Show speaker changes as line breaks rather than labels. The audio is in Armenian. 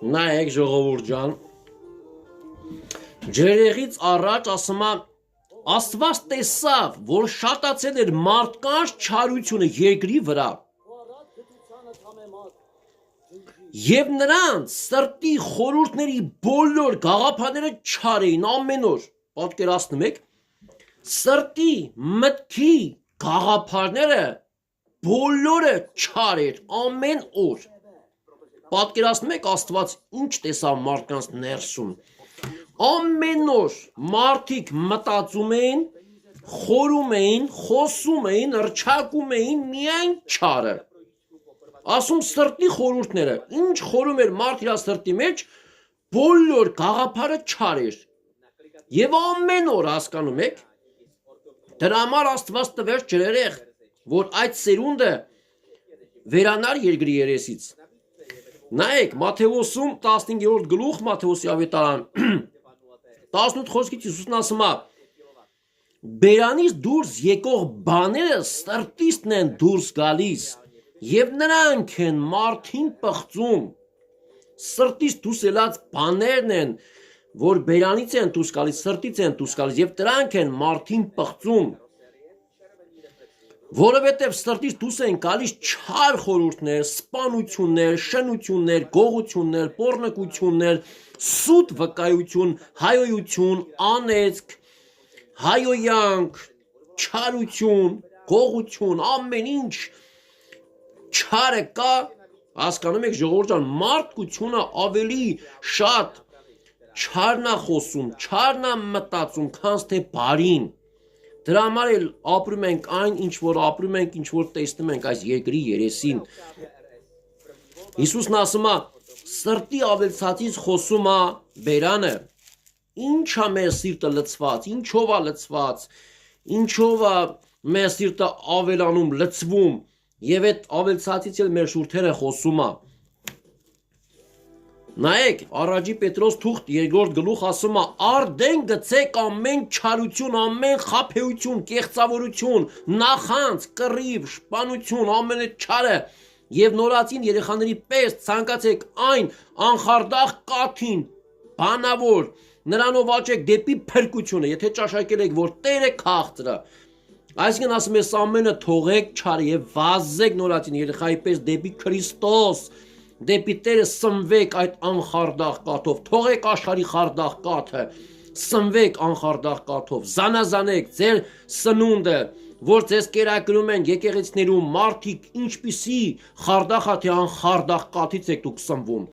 Նայեք ժողովուրդ ջան, ջերեղից առաջ ասում եմ Աստված տեսավ, որ շատացել էր մարդկանց չարությունը երկրի վրա և նրանց սրտի խորհուրդների բոլոր գաղափարները չար էին ամեն օր, պատկերացնում եք, սրտի մտքի գաղափարները բոլորը չար էր ամեն օր, պատկերացնում եք Աստված ինչ տեսավ մարդկանց ներսում, ամեն օր մարդիկ մտածում էին, խորում էին, խոսում էին, հռչակում էին միայն չարը, ասում սրտի խորհուրդները, ինչ խորում էր մարդ իր սրտի մեջ, բոլոր գաղափարը չար էր, և ամեն օր հասկանում եք, դրա համար Աստված տվեց ջրերեղ, որ այդ սերունդը վերանար երկրի երեսից, նայեք Մատթեոսում 15-րդ գլուխ Մատթեոսի ավետարան 18 խոսքից Հիսուսն ասում է բերանից դուրս եկող բաները սրտիցն են դուրս գալիս և նրանք են մարդին պղծում սրտից դուրս ելած բաներն են որ բերանից են դուրս գալիս սրտից են դուրս գալիս և դրանք են մարդին պղծում որովհետև սրտից դուրս են գալիս չար խորհուրդներ, սպանություններ, շնություններ, գողություններ, պոռնկություններ, սուտ վկայություն, հայոյություն, անեծք, հայոյանք, չարություն, գողություն, ամեն ինչ չարը կա, հասկանում եք ժողովուրդ ջան, մարդկությունը ավելի շատ չարն է խոսում, չարն է մտածում, քան թե բարին Դրա համար էլ ապրում ենք այն, ինչ որ ապրում ենք, ինչ որ տեսնում ենք այս երկրի երեսին։ Հիսուսն ասում է, սրտի ավելցածից խոսում է բերանը, ինչ է մեր սիրտը լցված, ինչով է լցված, ինչով է մեր սիրտը ավելանում, լցվում, և այդ ավելցածից էլ մեր շուրթերը խոսում է։ Նայեք, առաջի Պետրոս թուղթ 2-րդ գլուխ ասում է արդեն գցեք ամեն չարություն, ամեն խաբեություն, կեղծավորություն, նախանձ, կռիվ, շպանություն, ամեն այդ չարը և նորածին երեխաների պես ցանկացեք այն անխարդախ կաթին, բանավոր, նրանով աճեք դեպի փրկությունը, եթե ճաշակել եք, որ Տերը քաղցր է։ Այսինքն ասում է ամենը թողեք չարը և վազեք նորածին երեխայի պես դեպի Քրիստոս դեպի Տերը սնվեք այդ անխարդախ կաթով, թողեք աշխարհի խարդախ կաթը, սնվեք անխարդախ կաթով, զանազանեք ձեր սնունդը, որ ձեզ կերակրում են եկեղեցիներում մարդիկ ինչպիսի խարդախ է թե անխարդախ կաթից եք դուք սնվում